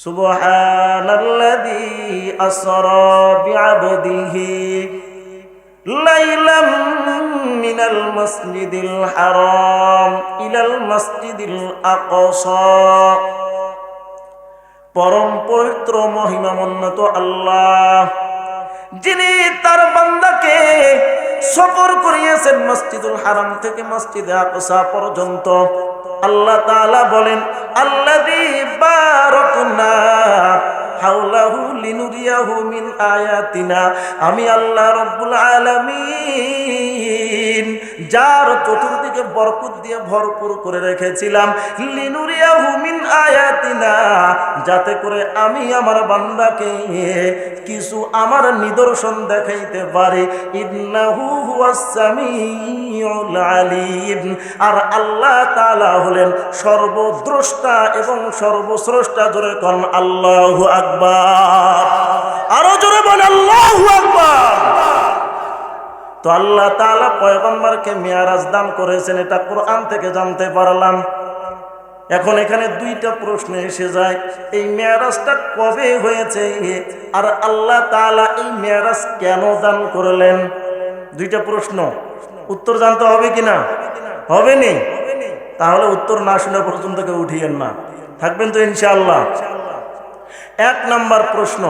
সুবহানাল্লাযী আসরা বিআবদিহি লাইলাম মিনাল মাসজিদিল হারাম ইলাল মাসজিদিল আকসা। পরম পবিত্র মহিমামণ্ডিত আল্লাহ, যিনি তার বান্দাকে সফর করিয়েছেন মসজিদুল হারাম থেকে মসজিদে আকসা পর্যন্ত। আল্লাহ তাআলা বলেন, আল্লাযী বারাকনা হাওলাহু লিনুরিয়াহু মিন আয়াতিনা। আমি আল্লাহ রাব্বুল আলামিন যার চতুর্দিকে বরকত দিয়ে ভরপুর করে রেখেছিলাম, লিনুরিয়াহু মিন আয়াতিনা, যাতে করে আমি আমার বান্দাকে কিছু আমার নিদর্শন দেখাইতে পারি। ইন্নাহু হুয়াস সামিউল আলিম। আর আল্লাহ তাআলা হলেন সর্বদ্রষ্টা এবং সর্বস্রষ্টা। জোরে কোন আল্লাহু আকবার। আরো জোরে বল আল্লাহু আকবার। তো আল্লাহ তাআলা পয়গম্বরকে মিরাজ দান করেছেন, এটা কোরআন থেকে জানতে পারলাম। এখন এখানে দুইটা প্রশ্ন এসে যায়, এই মিরাজটা কবে হয়েছে আর আল্লাহ তাআলা এই মিরাজ কেন দান করলেন? দুইটা প্রশ্ন, উত্তর জানতে হবে কিনা? হবে নি? তাহলে উত্তর না শুনে পর্যন্ত কেউ উঠিয়েন না, থাকবেন তো ইনশাআল্লাহ। এক নাম্বার প্রশ্ন,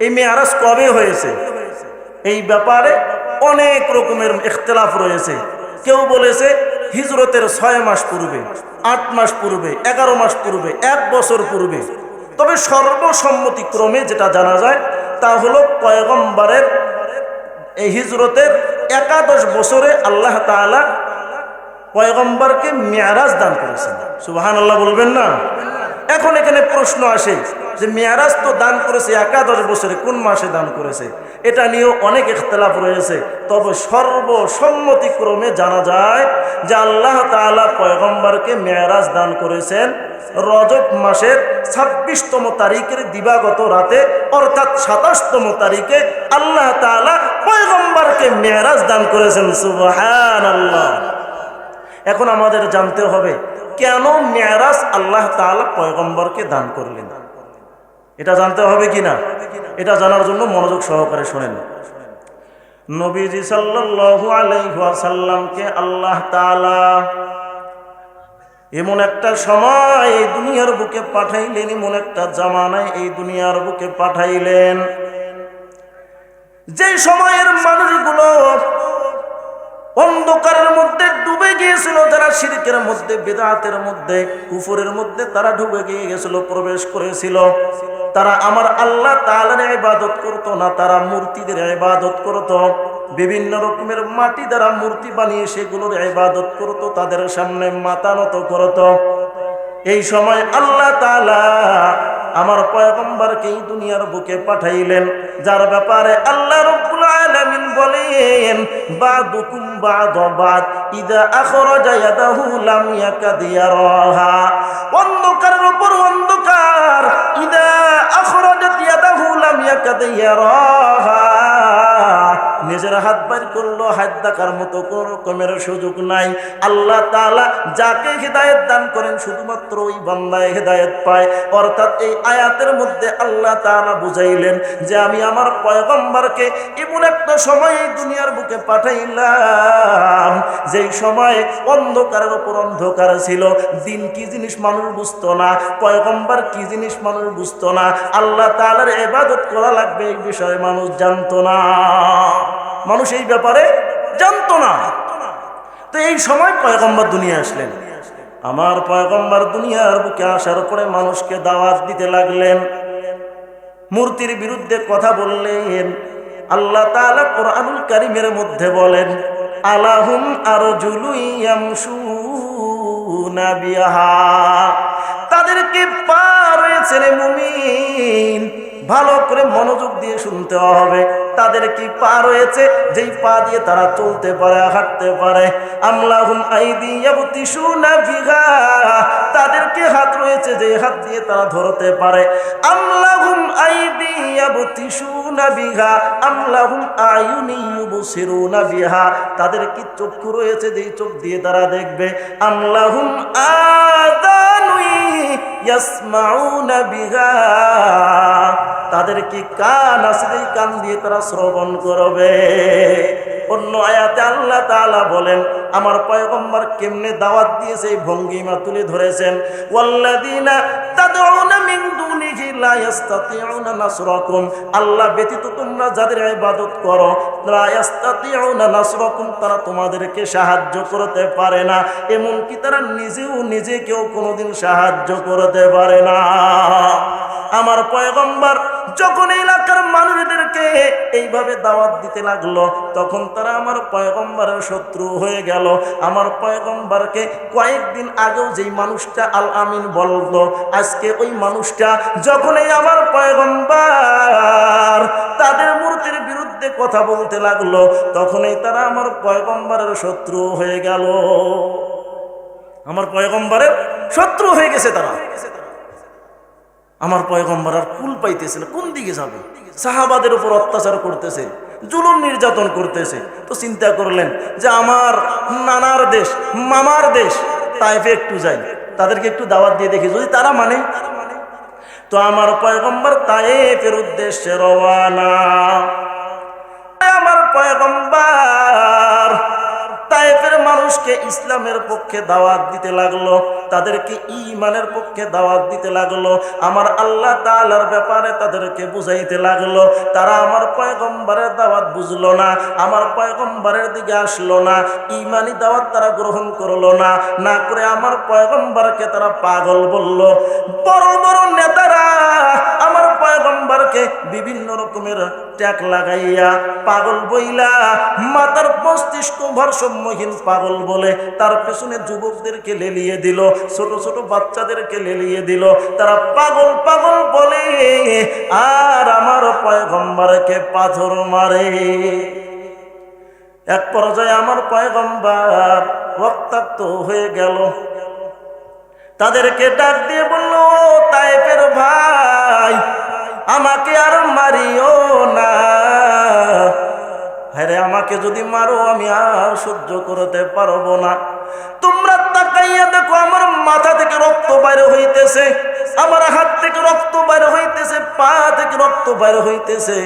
এই মিরাজ কবে হয়েছে? এই ব্যাপারে অনেক রকমের ইখতিলাফ রয়েছে। কেউ বলেছে হিজরতের 6 মাস পূর্বে, 8 মাস পূর্বে, 11 মাস পূর্বে, 1 বছর পূর্বে। তবে সর্বসম্মতিক্রমে যেটা জানা যায় তা হলো পয়গম্বরের এই হিজরতের 11 বছরে আল্লাহ তাআলা পয়গম্বরকে মিরাজ দান করেছেন। সুবহানাল্লাহ বলবেন না? এখন এখানে প্রশ্ন আসে যে মিরাজ তো দান করেছে 11 বছরে, কোন মাসে দান করেছে? এটা নিয়েও অনেক ইখতিলাফ রয়েছে। তবে সর্বসম্মতিক্রমে জানা যায় যে আল্লাহ তাআলা পয়গম্বরকে মিরাজ দান করেছেন রজব মাসের 26তম তারিখের দিবাগত রাতে, অর্থাৎ 27তম তারিখে আল্লাহ তাআলা পয়গম্বরকে মিরাজ দান করেছেন। সুবহানাল্লাহ। এখন আমাদের জানতে হবে কেন মিরাজ আল্লাহ তাআলা পয়গম্বরকে দান করলেন, এটা জানতে হবে কিনা? এটা জানার জন্য মনোযোগ সহকারে শুনেন। নবীজি সাল্লাল্লাহু আলাইহি ওয়াসাল্লামকে আল্লাহ তাআলা এমন একটা সময় এই দুনিয়ার বুকে পাঠাইলেন, এমন একটা জামানায় এই দুনিয়ার বুকে পাঠাইলেন যে সময়ের মানুষগুলো অন্ধকারের মধ্যে ডুবে গিয়েছিল, যারা শিরকের মধ্যে, বিদআতের মধ্যে, কুফরের মধ্যে তারা ডুবে গিয়ে গিয়েছিল, প্রবেশ করেছিল। তারা আমার আল্লাহ তাআলার ইবাদত করত না, তারা মূর্তিদের ইবাদত করত। বিভিন্ন রকমের মাটি দ্বারা মূর্তি বানিয়ে সেগুলোর ইবাদত করত, তাদের সামনে মাথা নত করত। এই সময় আল্লাহ তাআলা আমার পয়গম্বরকে এই দুনিয়ার বুকে পাঠাইলেন, যার ব্যাপারে আল্লাহ রাব্বুল আলামিন বলেন, বাদুকুম বাদ ইদা আখরাজা ইয়াদাহু লাম ইয়াকাদ ইয়ারাহা। অন্ধকারের উপর অন্ধকার, ইদা আখরাজাত ইয়াদাহু লাম ইয়াকাদ ইয়ারাহা। নিজের হাত বাইর করলো, হাত দেখার মতো কোন রকমের সুযোগ নাই। আল্লাহ তাআলা যাকে হিদায়াত দান করেন শুধুমাত্র ওই বান্দায় হিদায়াত পায়। অর্থাৎ এই আয়াতের মধ্যে আল্লাহ তাআলা বুঝাইলেন যে আমি আমার পয়গম্বরকে এমন একটা সময় এই দুনিয়ার বুকে পাঠাইলাম যেই সময় অন্ধকারের উপর অন্ধকার ছিল। দিন কি জিনিস মানুষ বুঝতো না, পয়গম্বর কি জিনিস মানুষ বুঝতো না, আল্লাহ তাআলার ইবাদত করা লাগবে এই বিষয়ে মানুষ জানতো না, মানুষ এই ব্যাপারে জানতো না। তো এই সময় পয়গম্বর দুনিয়া আসলেন। আমার পয়গম্বর দুনিয়ার বুকে আসার পরে মানুষকে দাওয়াত দিতে লাগলেন, মূর্তির বিরুদ্ধে কথা বললেন। আল্লাহ তাআলা কোরআনুল কারীমের মধ্যে বলেন, আলাহুম আরজুলুন ইয়ামশুনা বিহা। তাদেরকে পা রয়েছে রে মুমিন, ভালো করে মনোযোগ দিয়ে শুনতে হবে। তাদের কি পা রয়েছে যেই পা দিয়ে তারা চলতে পারে, হাঁটতে পারে। আমলাহুম আইদি ইয়াবতিশুনা বিহা। তাদের কি হাত রয়েছে যেই হাত দিয়ে তারা ধরতে পারে। আমলাহুম আইদি ইয়াবতিশুনা বিহা আমলাহুম আয়ুনি ইউবসিরুনা বিহা। তাদের কি চক্ষু রয়েছে যেই চোখ দিয়ে তারা দেখবে। আমলাহুম আযানুই ইয়াসমাউনা বিহা, তাদের কি কান আছে, এই কান দিয়ে তারা শ্রবণ করবে। অন্য আয়াতে আল্লাহ তাআলা বলেন আমার পয়গম্বর কেমনে দাওয়াত দিয়েছে এই ভঙ্গিমা তুলে ধরেছেন, ওয়াল্লাযীনা তাদউনা মিন দুনিহি লা ইস্তাতিউনা নাসরাকুম, আল্লাহ ব্যতীত তোমরা যাদের ইবাদত করো লা ইস্তাতিউনা নাসরাকুম, তারা তোমাদেরকে সাহায্য করতে পারে না, এমনকি তারা নিজেকেও কোনোদিন সাহায্য করতে পারে না। আমার পয়গম্বর যখন এলাকার মানুষদেরকে এইভাবে দাওয়াত দিতে লাগলো তখন তারা আমার পয়গম্বরের শত্রু হয়ে গেল। আমার পয়গম্বরকে কয়েকদিন আগেও যেই মানুষটা আল আমিন বলতো, আজকে ওই মানুষটা যখনই আমার পয়গম্বর তাদের মূর্তির বিরুদ্ধে কথা বলতে লাগলো তখনই তারা আমার পয়গম্বরের শত্রু হয়ে গেল। আমার পয়গম্বরের শত্রু হয়ে গেছে তারা। আমার পয়গম্বর আর কুল পাইতেছে না, কোন দিকে যাবে? সাহাবাদের উপর অত্যাচার করতেছে, জুলুম নির্যাতন করতেছে। তো চিন্তা করলেন যে আমার নানার দেশ, মামার দেশ তাইফে একটু যাই, তাদেরকে একটু দাওয়াত দিয়ে দেখি যদি তারা মানে। তো আমার পয়গম্বর তাইফের উদ্দেশ্যে রওয়ানা। আমার পয়গম্বর তাইফের মানুষকে ইসলামের পক্ষে দাওয়াত দিতে লাগলো, তাদেরকে ঈমানের পক্ষে দাওয়াত দিতে লাগলো, আমার আল্লাহ তাআলার ব্যাপারে তাদেরকে বুঝাইতে লাগলো। তারা আমার পয়গম্বরের দাওয়াত বুঝলো না, আমার পয়গম্বরের দিকে আসলো না, ঈমানি দাওয়াত তারা গ্রহণ করলো না, না করে আমার পয়গম্বরকে তারা পাগল বলল। বড় বড় নেতারা আমার পয়গম্বরকে বিভিন্ন রকমের ট্যাগ লাগাইয়া পাগল বইলা, মাতার মস্তিষ্ক ভারসাম্যহীন পাগল বলে তার পেছনে যুবকদেরকে লেলিয়ে দিল, ছোট ছোট বাচ্চাদেরকে লেলিয়ে দিল। তারা পাগল পাগল বলে আর আমার পয়গম্বরকে পাথর মারে। এক পর্যায়ে আমার পয়গম্বর রক্তাক্ত হয়ে গেল। তাদেরকে ডাক দিয়ে বলল, তাইফের ভাই আমাকে আর মারিও না, হ্যাঁ আমাকে যদি মারো আমি আর সহ্য করতে পারবো না। তোমরা তাকাইয়া দেখো আমার মাথা থেকে রক্ত বাইর হইতেছে, আমার হাত থেকে রক্ত বাইর হইতেছে, পা থেকে রক্ত বাইর হইতেছে,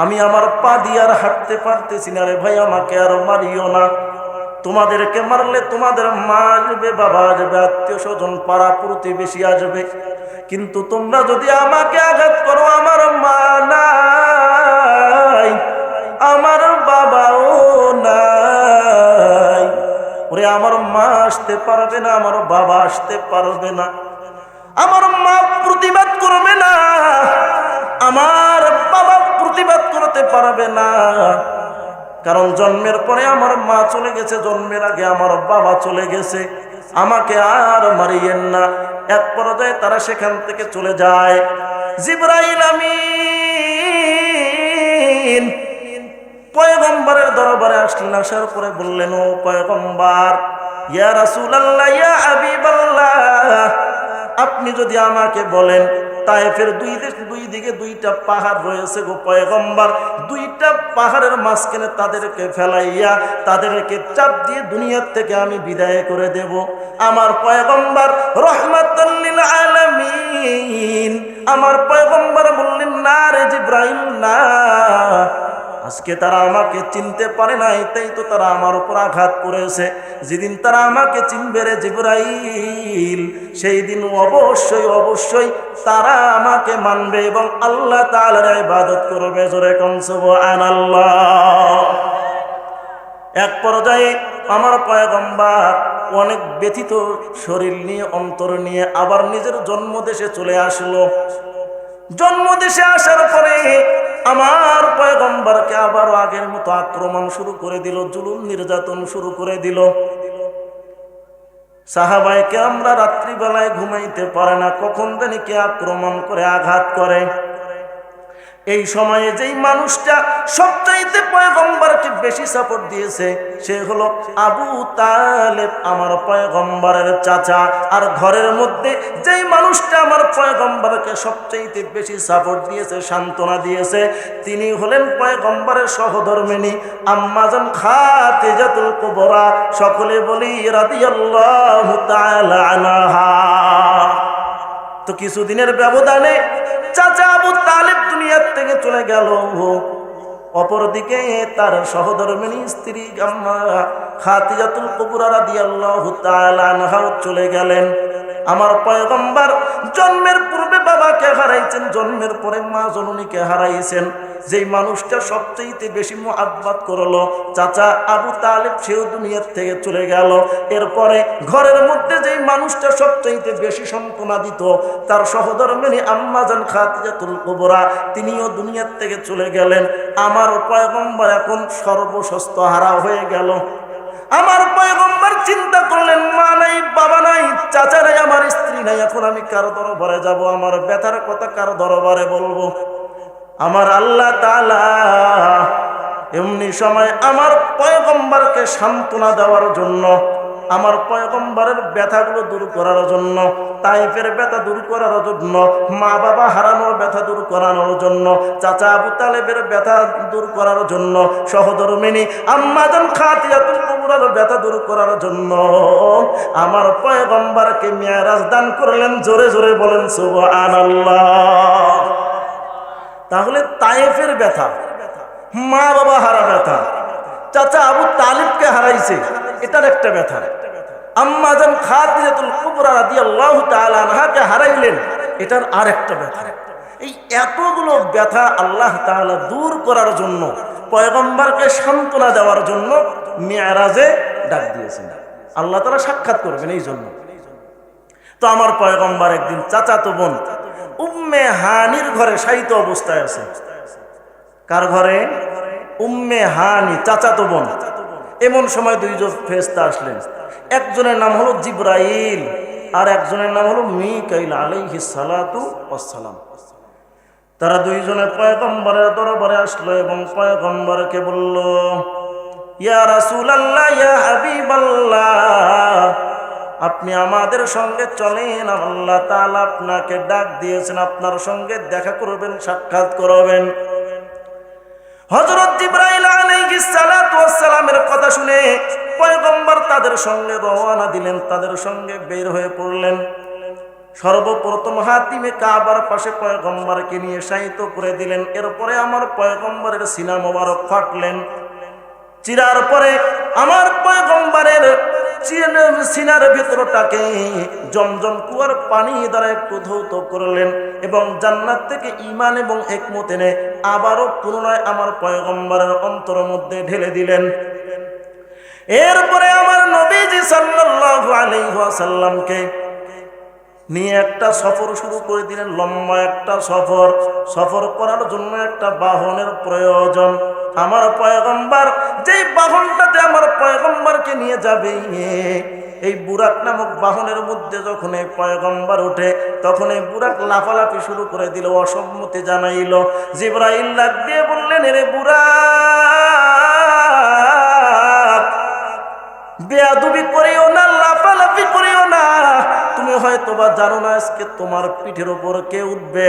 আমি আমার পা দিয়ে আর হাঁটতে পারতেছি না। রে ভাই আমাকে আর মারিও না, তোমাদেরকে মারলে তোমাদের মা আসবে, বাবা আসবে, আত্মীয় স্বজন পাড়া প্রতিবেশী আসবে, কিন্তু তোমরা যদি আমাকে আঘাত করো আমার মা নাই, আমার বাবাও নাই, ওরে আমার মা আসতে পারবে না, আমার বাবা আসতে পারবে না, আমার মা প্রতিবাদ করবে না, আমার বাবা প্রতিবাদ করতে পারবে না, কারণ জন্মের পরে আমার মা চলে গেছে, জন্মের আগে আমার বাবা চলে গেছে, আমাকে আর মারিয়েন না। এক পর্যায়ে তারা সেখান থেকে চলে যায়। জিবরাইল আমিন পয়গম্বরের দরবারে আসলেন, আসার পরে বললেন, ও পয়গম্বর, ইয়া রাসূলুল্লাহ, ইয়া হাবিবাল্লাহ, আপনি যদি আমাকে বলেন তায়েফের দুই দিকে দুইটা পাহাড় রয়েছে গো পয়গম্বর, দুইটা পাহাড়ের মাঝখানে তাদেরকে ফেলাইয়া তাদেরকে চাপ দিয়ে দুনিয়ার থেকে আমি বিদায় করে দেব। আমার পয়গম্বর রহমাতুল লিল আলামিন, আমার পয়গম্বর বললেন, না রে জিবরাইল না, আজকে তারা আমাকে চিনতে পারে না, তাই তো তারা আমার উপর আঘাত করেছে। যেদিন তারা আমাকে চিনবে রে জিবরাইল, সেই দিন অবশ্যই অবশ্যই তারা আমাকে মানবে এবং আল্লাহ তাআলার ইবাদত করবে। জোরে কোন সুবহানাল্লাহ। এক পর্যায়ে আমার পয়গম্বর অনেক ব্যথিত শরীর নিয়ে, অন্তর নিয়ে আবার নিজের জন্মদেশে চলে আসলো। জন্মদেশে আসার পরে আমার পয়গম্বরকে আবার আগের মতো আক্রমণ শুরু করে দিল, জুলুম নির্যাতন শুরু করে দিল। সাহাবায়ে আমরা রাত্রিবেলায় ঘুমাইতে পারে না, কখন জানি কে আক্রমণ করে আঘাত করে। এই সময়ে যেই মানুষটা সবচাইতে পয়গম্বরকে বেশি সাপোর্ট দিয়েছে সে হলো আবু তালেব, আমার পয়গম্বরের চাচা। আর ঘরের মধ্যে যেই মানুষটা আমার পয়গম্বরকে সবচাইতে বেশি সাপোর্ট দিয়েছে, সান্ত্বনা দিয়েছে, তিনি হলেন পয়গম্বরের সহধর্মিণী আম্মা জান খাদিজাতুল কুবরা। সকলে বলি রাদিয়াল্লাহু তাআলা আনহা। তো কিছুদিনের ব্যবধানে চাচা আবু তালেব দুনিয়ার থেকে চলে গেল। অপরদিকে তার সহধর্মিণী স্ত্রী আম্মা খাদিজাতুল কুবরা রাদিয়াল্লাহু তাআলা আনহাও চলে গেলেন। আমার পয়গম্বর জন্মের পূর্বে বাবাকে হারাইছেন, জন্মের পরে মা জননীকে হারাইছেন। যেই মানুষটা সবচেয়ে বেশি মুহাব্বত করলো চাচা আবু তালেব, সেও দুনিয়ার থেকে চলে গেল। এরপরে ঘরের মধ্যে যেই মানুষটা সবচেয়ে বেশি সান্ত্বনা দিত তার সহধর্মিণী আম্মা জান খাদিজাতুল কুবরা, তিনিও দুনিয়ার থেকে চলে গেলেন। আমার পয়গম্বর এখন সর্বস্বস্ত হারা হয়ে গেল। আমার পয়গম্বর চিন্তা করলেন, মা নাই, বাবা নাই, চাচা নাই, আমার স্ত্রী নাই, এখন আমি কার দরবারে যাব? আমার ব্যথার কথা কার দরবারে বলবো? আমার আল্লাহ তাআলা এমনি সময় আমার পয়গম্বরকে সান্ত্বনা দেওয়ার জন্য, আমার পয়গম্বরের ব্যথাগুলো দূর করার জন্য, তাইফের ব্যথা দূর করার জন্য, মা বাবা হারানোর ব্যথা দূর করানোর জন্য, চাচা আবু তালেবের ব্যথা দূর করার জন্য, সহধর্মিণী আম্মা জান খাদিজাতুল কুবরার ব্যথা দূর করার জন্য আমার পয়গম্বরকে মিরাজ দান করলেন। জোরে জোরে বলেন সুবহানাল্লাহ। তাহলে তাইফের ব্যথা, মা বাবা হারা ব্যথা, চাচা আবু তালিবকে হারাইছে, এটার একটা ব্যথা। আম্মা জান খাদিজাতুল কুবরা রাদিয়াল্লাহু তাআলা আনহাকে হারাইলেন, এটার আরেকটা ব্যথা। এই এতগুলো ব্যথা আল্লাহ তাআলা দূর করার জন্য, পয়গম্বরকে সান্ত্বনা দেওয়ার জন্য মিরাজে ডাক দিয়েছেন। আল্লাহ তাআলা সাক্ষাৎ করবেন এই জন্য। তো আমার পয়গম্বর একদিন চাচাতো বোন উম্মে হানির ঘরে শায়িত অবস্থায় আছে। কার ঘরে? উম্মে হানি, চাচাতো বোন। এমন সময় দুইজন ফেরেশতা আসলেন। একজনের নাম হলো জিবরাইল আর একজনের নাম হলো মিকাইল আলাইহিস সালাতু ওয়াস সালাম। তারা দুইজনে পয়গম্বরের দরবারে আসলো এবং পয়গম্বরকে বলল, ইয়া রাসূলুল্লাহ, ইয়া হাবিবাল্লাহ, আপনি আমাদের সঙ্গে চলেন, আল্লাহ তাআলা আপনাকে ডাক দিয়েছেন, আপনার সঙ্গে দেখা করবেন, সাক্ষাৎ করবেন। হযরত জিবরাইল আলাইহিস সালাতু ওয়াস সালামের কথা শুনে পয়গম্বর তাদের সঙ্গে রওনা দিলেন, তাদের সঙ্গে বের হয়ে পড়লেন। সর্বপ্রথম হাতিমে কাবার পাশে পয়গম্বরকে নিয়ে শায়িত করে দিলেন। এরপরে আমার পয়গম্বরের সিনা মোবারক ফাটলেন। চিরার পরে আমার পয়গম্বরের সিনার ভিতরটাকে জমজম কুয়ার পানি দ্বারা একটু ধৌত করলেন এবং জান্নাত থেকে ঈমান এবং হিকমত এনে আবারও পুনরায় আমার পয়গম্বরের অন্তরের মধ্যে ঢেলে দিলেন। এরপরে আমার নবীজি সাল্লাল্লাহু আলাইহি ওয়াসাল্লামকে নিয়ে একটা সফর শুরু করে দিলেন, লম্বা একটা সফর। সফর করার জন্য একটা বাহনের প্রয়োজন। আমার পয়গম্বর যেই বাহনটাতে আমার পয়গম্বরকে নিয়ে যাবে, এই বুরাক নামক বাহনের মধ্যে যখন এই পয়গম্বর ওঠে তখন এই বুরাক লাফালাফি শুরু করে দিল, অসম্মতি জানাইল। জিবরাইল ডাক দিয়ে বললেন, এরে বুরাক, বেয়াদবি করিও না, লাফালাফি করিও না। তুমি হয়তো বা জানো না আজকে তোমার পিঠের উপর কে উঠবে,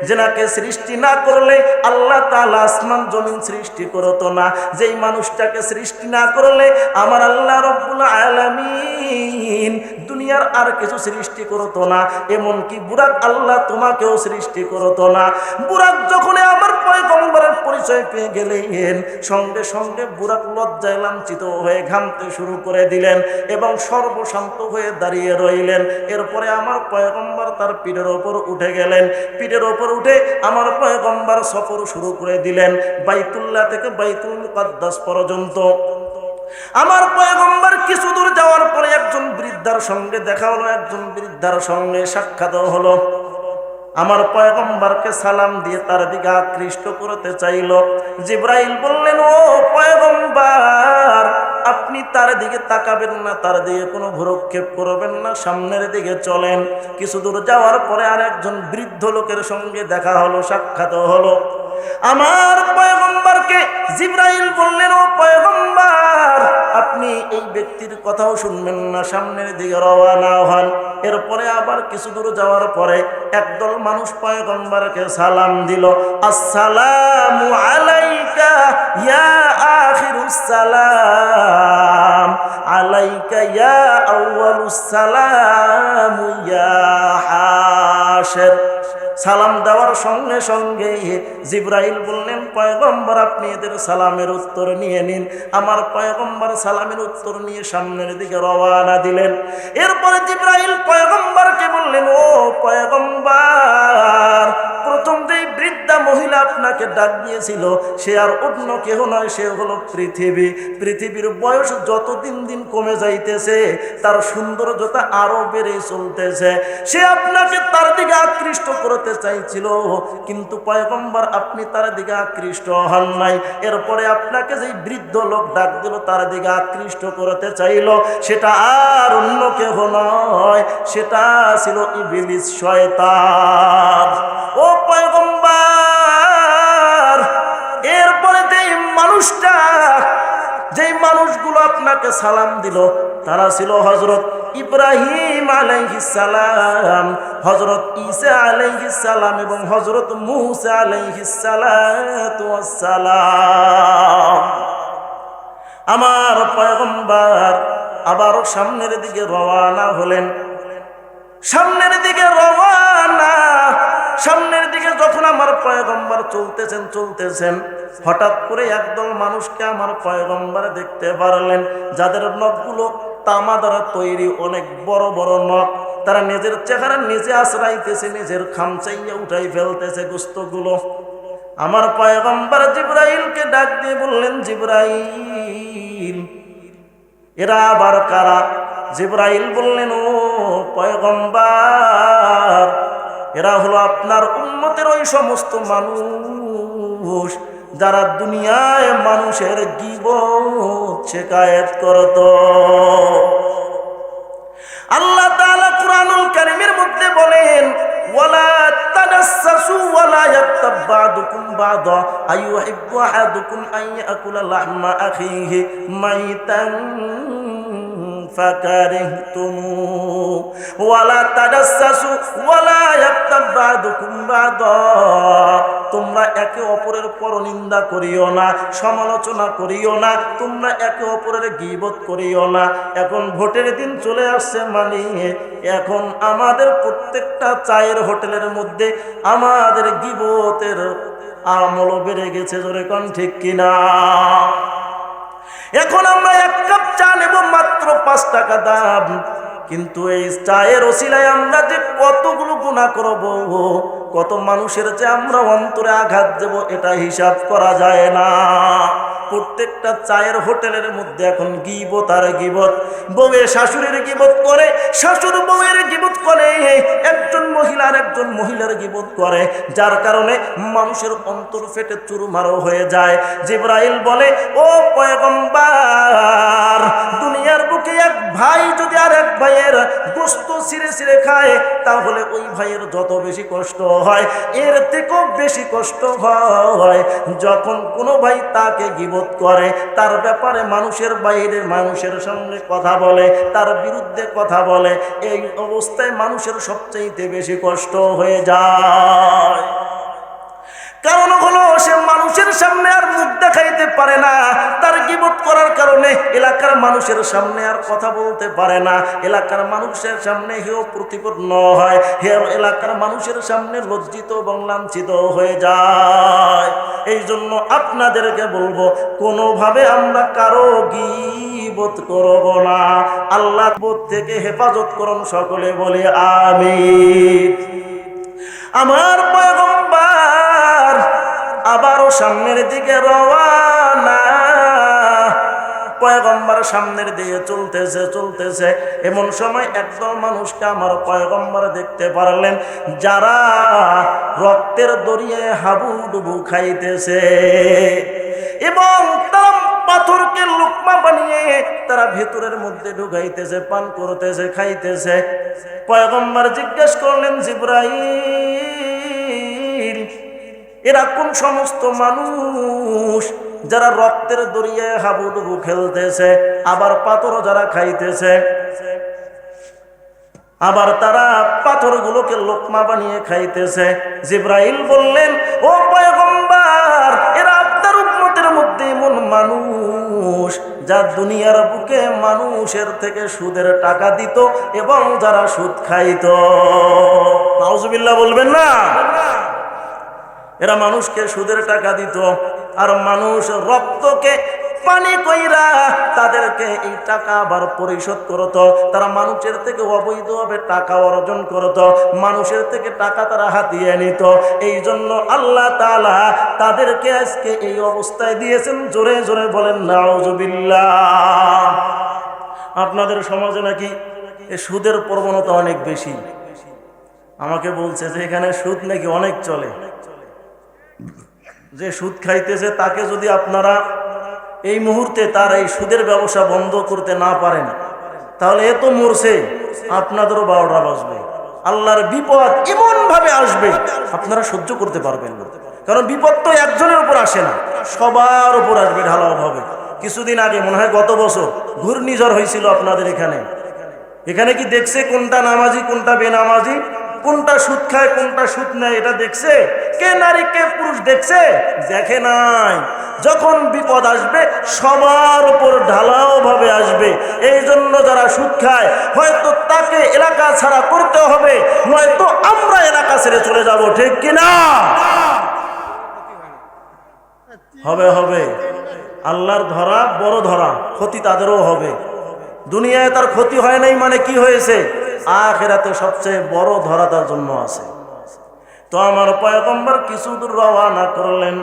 যেনাকে সৃষ্টি না করলে আল্লাহ তাআলা আসমান জমিন সৃষ্টি করতো না, যেই মানুষটাকে সৃষ্টি না করলে আমার আল্লাহ রব্বুল আলামিন দুনিয়ার আর কিছু সৃষ্টি করতো না, এমনকি বুরাক আল্লাহ তোমাকেও সৃষ্টি করতো না। বুরাক যখন আমার পয়গম্বরের পরিচয় পেয়ে গেলেন, সঙ্গে সঙ্গে বুরাক লজ্জায় লাঞ্ছিত হয়ে ঘামতে শুরু করে দিলেন এবং সর্বশান্ত হয়ে দাঁড়িয়ে রইলেন। এরপরে আমার পয়গম্বর তার পিঠের ওপর উঠে গেলেন। পিঠের ওপর উঠে আমার পয়গম্বর সফর শুরু করে দিলেন বাইতুল্লাহ থেকে বাইতুল মুকাদ্দাস পর্যন্ত। আমার পয়গম্বর কিছু দূর যাওয়ার পরে একজন বৃদ্ধার সঙ্গে দেখা হলো, একজন বৃদ্ধার সঙ্গে সাক্ষাৎ হলো। আমার পয়গম্বরকে সালাম দিয়ে তার দিকে আকৃষ্ট করতে চাইল। জিবরাইল বললেন, ও পয়গম্বর, আপনি তার দিকে তাকাবেন না, তার দিকে কোনো ভ্রুক্ষেপ করবেন না, সামনের দিকে চলেন। কিছু দূর যাওয়ার পরে আর একজন বৃদ্ধ লোকের সঙ্গে দেখা হলো, সাক্ষাৎ হলো। আমার পয়গম্বরকে জিবরাইল বললেন, ও পয়গম্বর, আপনি এই ব্যক্তির কথাও শুনবেন না, সামনের দিকে রওনা হন। এরপরে আবার কিছু দূর যাওয়ার পরে একদল মানুষ পয়গম্বরকে সালাম দিল, আসসালামু আলাইকা ইয়া আখিরুস সালাম আলাইকা ইয়া আউয়ালুস সালাম ইয়া হাশির। সালাম দেওয়ার সঙ্গে সঙ্গে জিবরাইল বললেন, পয়গম্বর আপনি এদের সালামের উত্তর নিয়ে নিন। আমার পয়গম্বর সালামের উত্তর নিয়ে সামনের দিকে রওয়ানা দিলেন। এরপরে জিবরাইল পয়গম্বরকে বললেন, ও পয়গম্বর, প্রথম যেই বৃদ্ধা মহিলা আপনাকে ডাক দিয়েছিল সে আর অন্য কেহ নয়, সে হলো পৃথিবী। পৃথিবীর বয়স যত দিন দিন কমে যাইতেছে তার সৌন্দর্যতা আরো বেড়ে চলতেছে। সে আপনাকে তার দিকে আকৃষ্ট করতে চাইছিল, কিন্তু পয়গম্বর আপনি তার দিকে আকৃষ্ট হন নাই। এরপরে আপনাকে যেই বৃদ্ধ লোক ডাক দিল তার দিকে আকৃষ্ট করতে চাইল, সেটা আর অন্য কেহ নয়, সেটা ছিল ইবলিস, শয়তান। ও পয়গম্বর, এরপরে যেই মানুষগুলো আপনাকে সালাম দিল তারা ছিল হযরত ইব্রাহিম আলাইহিস সালাম, হযরত ঈসা আলাইহিস সালাম এবং হযরত মূসা আলাইহিস সালাতু ওয়াস সালাম। আমার পয়গম্বর আবারও সামনের দিকে রওনা হলেন। সামনের দিকে যখন আমার পয়গম্বর চলতেছেন হঠাৎ করে একদল মানুষকে আমার পয়গম্বর দেখতে পারলেন, যাদের নখগুলো তামা দ্বারা তৈরি, অনেক বড় বড় নখ। তারা নিজের চেহারা নিজে আশ্রাইতেছে, নিজের খামচাইয়া উঠাই ফেলতেছে গোস্তগুলো। আমার পয়গম্বর জিবরাইলকে ডাক দিয়ে বললেন, জিবরাইল, এরা আবার কারা? জিবরাইল বললেন, ও পয়গম্বর, এরা হলো আপনার উম্মতের ওই সমস্ত মানুষ যারা দুনিয়ায় মানুষের গীবত শিকায়েত করত। আল্লাহ তাআলা কুরআনুল কারীমের মধ্যে বলেন, ওয়ালা তাদাসসু ওয়ালা ইয়াক্তাব বা'দুকুম বা'দা আইয়ুহিব্বু আহাদুকুম আন ইয়াকুলা লাহমা আখিহি মাইতান ফাকারিহতুমু ওয়ালা তাদাসসু ওয়ালা ইয়াক্তাব বা'দুকুম বা'দা। তোমরা একে অপরের পরনিন্দা করিও না, সমালোচনা করিও না, তোমরা একে অপরের গীবত করিও না। এখন ভোটের দিন চলে আসছে, মানে এখন আমাদের প্রত্যেকটা চায়ের হোটেলের মধ্যে আমাদের গীবতের আমলও বেড়ে গেছে, জোরে কোন ঠিক কিনা? এখন আমরা এক কাপ চা নেব মাত্র 5 টাকা দাম, কিন্তু এই চায়ের ওসিলায় আমরা যে কতগুলো গুনাহ করব, কত মানুষের যে আমরা অন্তরে আঘাত দেব, এটা হিসাব করা যায় না। প্রত্যেকটা চায়ের হোটেলের মধ্যে এখন গীবত আর গীবত। বউয়ের শাশুড়ির গীবত করে, শাশুড় বউয়ের গীবত করে, একজন মহিলার একজন মহিলার গীবত করে, যার কারণে মানুষের অন্তর ফেটে চুরমারও হয়ে যায়। জিবরাইল বলে, ও পয়গম্বর, দুনিয়ার বুকে এক ভাই যদি আর এক ভাইয়ের গোশত ছিঁড়ে ছিঁড়ে খায়, তাহলে ওই ভাইয়ের যত বেশি কষ্ট হয়, এর থেকেও বেশি কষ্ট হয় যখন কোনো ভাই তাকে গীবত করে, তার ব্যাপারে মানুষের বাইরে মানুষের সামনে কথা বলে, তার বিরুদ্ধে কথা বলে। এই অবস্থায় মানুষের সবচেয়ে বেশি কষ্ট হয়ে যায়। কারণ হলো সে মানুষের সামনে আর মুখ দেখাইতে পারে না, তার গীবত করার কারণে এলাকার মানুষের সামনে আর কথা বলতে পারে না, এলাকার মানুষের সামনে হেও প্রতিপন্ন হয়, হেও এলাকার মানুষের সামনে লজ্জিত এবং লাঞ্ছিত হয়ে যায়। এই জন্য আপনাদেরকে বলবো, কোনোভাবে আমরা কারো গীবত করব না। আল্লাহ গীবত থেকে হেফাজত করুন, সকলে বলে আমিন। আমার পয়গম্বর আবারও সামনের দিকে রওয়ানা। পয়গম্বর সামনের দিকে চলতেছে, এমন সময় একদল মানুষকে আমার পয়গম্বর দেখতে পারলেন, যারা রক্তের দরিয়ায় হাবুডুবু খাইতেছে এবং তারা পাথরকে লোকমা বানিয়ে তারা ভেতরের মধ্যে ঢুকাইতেছে, পান করতেছে, খাইতেছে। পয়গম্বর জিজ্ঞেস করলেন, জিবরাইল, এরা কোন সমস্ত মানুষ যারা রক্তের দরিয়ায় হাবুডুবু খেলতেছে, আবার পাথর যারা খাইতেছে, আবার তারা পাথরগুলোকে লোকমা বানিয়ে খাইতেছে? জিবরাইল বললেন, ও পয়গম্বর, এরা আপনার উম্মতের মধ্যে মানুষ যা দুনিয়ার বুকে মানুষের থেকে সুদের টাকা দিত এবং যারা সুদ খাইত। নাউজুবিল্লাহ বলবেন না? এরা মানুষকে সুদের টাকা দিত, আর মানুষ রক্তকে পানি কইরা তাদেরকে এই টাকা আবার পরিশোধ করত। তারা মানুষের থেকে অবৈধভাবে টাকা অর্জন করত, মানুষের থেকে টাকা তারা হাতিয়ে নিত। এই জন্য আল্লাহ তাআলা তাদেরকে আজকে এই অবস্থায় দিয়েছেন। জোরে জোরে বলেন নাউজুবিল্লাহ। আপনাদের সমাজে নাকি এই সুদের প্রবণতা অনেক বেশি। আমাকে বলছে যে এখানে সুদ নাকি অনেক চলে। যে সুদ খাইতেছে তাকে যদি আপনারা এই মুহূর্তে তার এই সুদের ব্যবসা বন্ধ করতে না পারেন, তাহলে এ তো মরছে, আপনাদেরও 12টা বাজবে। আল্লাহর বিপদ এমন ভাবে আসবে আপনারা সহ্য করতে পারবেন না। কারণ বিপদ তো একজনের উপর আসে না, সবার উপর আসবে ঢালাও ভাবে। কিছুদিন আগে মনে হয় গত বছর ঘূর্ণিঝড় হয়েছিল আপনাদের এখানে। এখানে কি দেখছে কোনটা নামাজি কোনটা বেনামাজি, কোনটা সুদ খায় কোনটা সুদ নেয়? এটা দেখছে কে? নারী কে পুরুষ দেখছে? দেখে নাই। যখন বিপদ আসবে সবার উপর ঢালাও ভাবে আসবে। এই জন্য যারা সুদ খায় হয়তো তাকে এলাকা ছাড়া করতে হবে, নয়তো আমরা এলাকা ছেড়ে চলে যাব। ঠিক কিনা? হবে হবে। আল্লাহর ধরা বড় ধরা, ক্ষতি তাদেরও হবে। দুনিয়ায় তার ক্ষতি হয় নাই মানে কি হয়েছে? আখিরাতে সবচেয়ে বড় ধরা তার জন্য আছে। তো আমার পয়গম্বর কিছু দূর রওনা করলেন।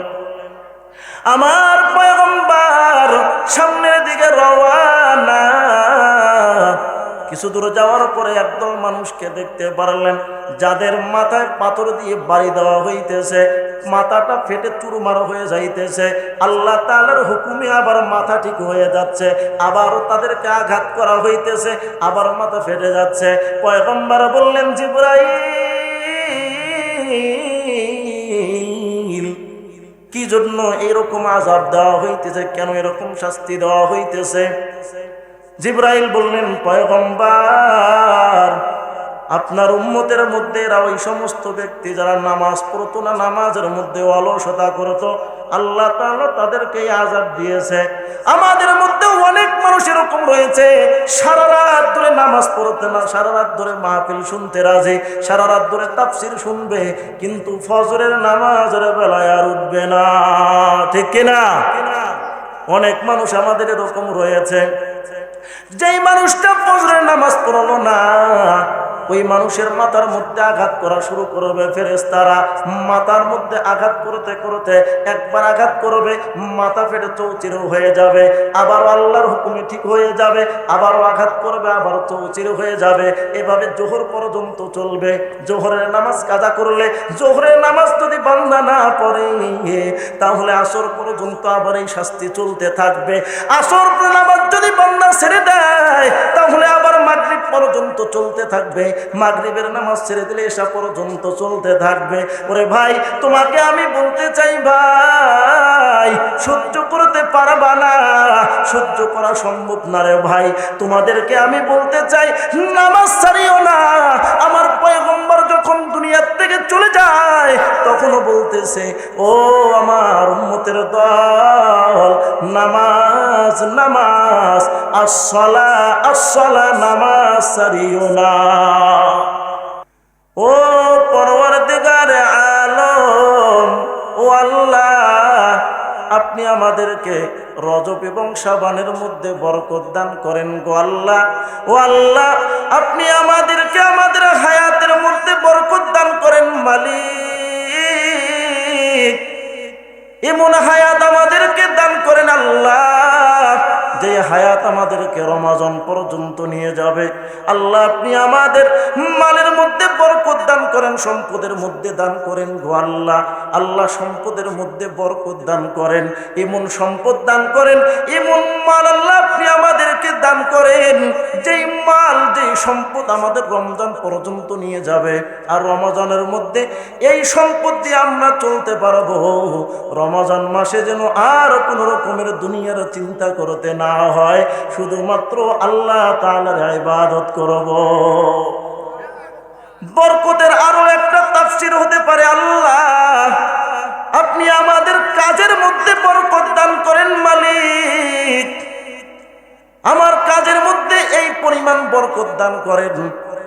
আমার পয়গম্বর সামনের দিকে রওনা। কিছু দূর যাওয়ার পরে একদল মানুষকে দেখতে পারলেন যাদের মাথায় পাথর দিয়ে বাড়ি দেওয়া হইতেছে, মাথাটা ফেটে চুরমার হয়ে যাইতেছে। আল্লাহ তাআলার হুকুমে আবার মাথা ঠিক হয়ে যাচ্ছে, আবার তাদেরকে আঘাত করা হইতেছে, আবার মাথা ফেটে যাচ্ছে। পয়গম্বর বললেন, জিবরাইল, কি জন্য এরকম আযাব দেওয়া হইতেছে? কেন এরকম শাস্তি দেওয়া হইতেছে? জিবরাইল বললেন, পয়গম্বর, আপনার উম্মতের মধ্যে এরা ওই সমস্ত ব্যক্তি যারা নামাজ পড়তো না, নামাজের মধ্যে অলসতা করতো, আল্লাহ তাআলা তাদেরকে আযাব দিয়েছে। আমাদের মধ্যে অনেক মানুষ এরকম রয়েছে, সারা রাত ধরে নামাজ পড়তে না, সারা রাত ধরে মাহফিল শুনতে রাজি, সারা রাত ধরে তাফসীর শুনবে, কিন্তু ফজরের নামাজের বেলায় আর উঠবে না। ঠিক কিনা? অনেক মানুষ আমাদের এরকম রয়েছে। যেই মানুষটা ফজরের নামাজ পড়লো না, ওই মানুষের মাথার মধ্যে আঘাত করা শুরু করবে ফেরেশতারা। মাথার মধ্যে আঘাত করতে করতে একবার আঘাত করবে, মাথা ফেটে চৌচির হয়ে যাবে, আবার আল্লাহর হুকুমে ঠিক হয়ে যাবে, আবারও আঘাত করবে, আবার চৌচির হয়ে যাবে। এভাবে জোহর পর্যন্ত চলবে। জোহরের নামাজ কাজা করলে, জোহরের নামাজ যদি বান্দা না পড়ে, তাহলে আসর পর্যন্ত আবার এই শাস্তি চলতে থাকবে। আসর নামাজ যদি বান্দা ছেড়ে দেয়, তাহলে আবার মাগরিব পর্যন্ত চলতে থাকবে। মাগরিবের নামাজ ছেড়ে দিলে এশা পর্যন্ত চলতে থাকবে। ওরে ভাই, তোমাকে আমি বলতে চাই, ভাই সহ্য করতে পারবা না, সহ্য করা সম্ভব না রে ভাই। তোমাদেরকে আমি বলতে চাই, নামাজ ছাড়িও না। আমার পয়গম্বর যখন দুনিয়ার থেকে চলে যায়, তখনও বলতেছে, ও আমার উম্মতের দল, নামাজ নামাজ, আসসালা আসসালা, নামাজ ছাড়িও না। ও পরওয়ারদিগার আলম, ও আল্লাহ, আপনি আমাদেরকে রজব এবং শাবানের মধ্যে বরকত দান করেন গো আল্লাহ। ও আল্লাহ, আপনি আমাদেরকে আমাদের হায়াতের মধ্যে বরকত দান করেন মালিক। এমন হায়াত আমাদেরকে দান করেন আল্লাহ, যে হায়াত আমাদেরকে রমাজান পর্যন্ত নিয়ে যাবে। আল্লাহ, আপনি আমাদের মালের মধ্যে বরকত দান করেন, সম্পদের মধ্যে দান করেন গো আল্লাহ। আল্লাহ, সম্পদের মধ্যে বরকত দান করেন, এমন সম্পদ দান করেন, এমন মাল আল্লাহ আপনি আমাদেরকে দান করেন, যেই মাল যেই সম্পদ আমাদের রমজান পর্যন্ত নিয়ে যাবে। আর রমজানের মধ্যে এই সম্পদ দিয়ে আমরা চলতে পারবো। রমজান মাসে যেন আর কোনো রকমের দুনিয়ার চিন্তা করতে না হয়, শুধুমাত্র আল্লাহ তাআলার ইবাদত করব। বরকতের আরো একটা তাফসীর হতে পারে, আল্লাহ আপনি আমাদের কাজের মধ্যে বরকত দান করেন মালিক।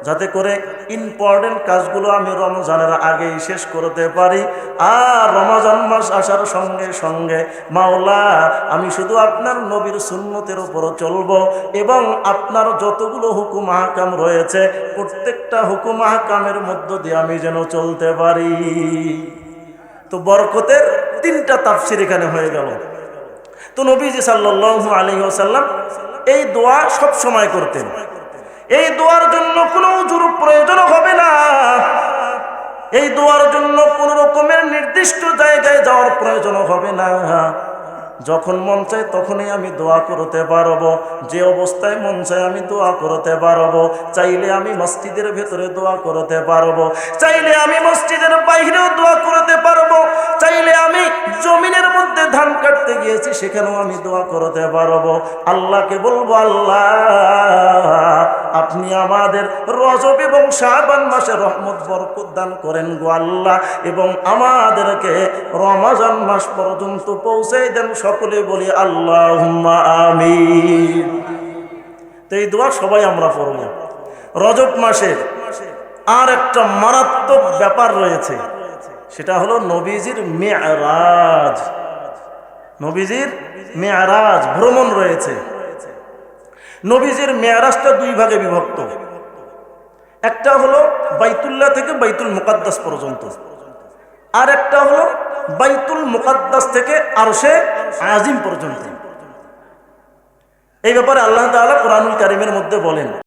যাতে করে ইম্পর্টেন্ট কাজগুলো আমি রমজানের আগেই শেষ করতে পারি। আর রমজান মাস আসার সঙ্গে সঙ্গে মাওলা আমি শুধু আপনার নবীর সুন্নতের উপর চলব এবং আপনার যতগুলো হুকুম আহকাম রয়েছে প্রত্যেকটা হুকুম আহকামের মধ্য দিয়ে আমি যেন চলতে পারি। তো বরকতের 3টা তাফসীর এখানে হয়ে গেল। তো নবীজি সাল্লাল্লাহু আলাইহি ওয়াসাল্লাম এই দোয়া সব সময় করতেন। এই দোয়ার জন্য কোনো উযুর প্রয়োজন হবে না, এই দোয়ার জন্য কোনো রকমের নির্দিষ্ট জায়গায় যাওয়ার প্রয়োজন হবে না। যখন মন চায় তখনই আমি দোয়া করতে পারবো, যে অবস্থায় মন চায় আমি দোয়া করতে পারবো। চাইলে আমি মসজিদের ভেতরে দোয়া করতে পারবো, চাইলে আমি মসজিদের বাইরেও দোয়া করতে পারবো, চাইলে আমি জমিনের মধ্যে ধান কাটতে গিয়েছি সেখানেও আমি দোয়া করতে পারবো। আল্লাহকে বলবো, আল্লাহ আপনি আমাদের রজব এবং শাবান মাসে রহমত বরকত দান করেন গো আল্লাহ, এবং আমাদেরকে রমজান মাস পর্যন্ত পৌঁছে দেন। সকলে বলি আল্লাহুম্মা আমিন। তো এই দোয়া সবাই আমরা পড়ব। রজব মাসের আর একটা মারাত্মক ব্যাপার রয়েছে, সেটা হলো নবীজির মেরাজ। নবীজির মেরাজ ভ্রমণ রয়েছে। নবীজির মেরাজটা 2 ভাগে বিভক্ত। একটা হলো বাইতুল্লাহ থেকে বাইতুল মুকাদ্দাস পর্যন্ত, আর একটা হলো বাইতুল মুকাদ্দাস থেকে আরশে আজিম পর্যন্ত। এই ব্যাপারে আল্লাহ তাআলা কোরআনুল কারীমের মধ্যে বলেন,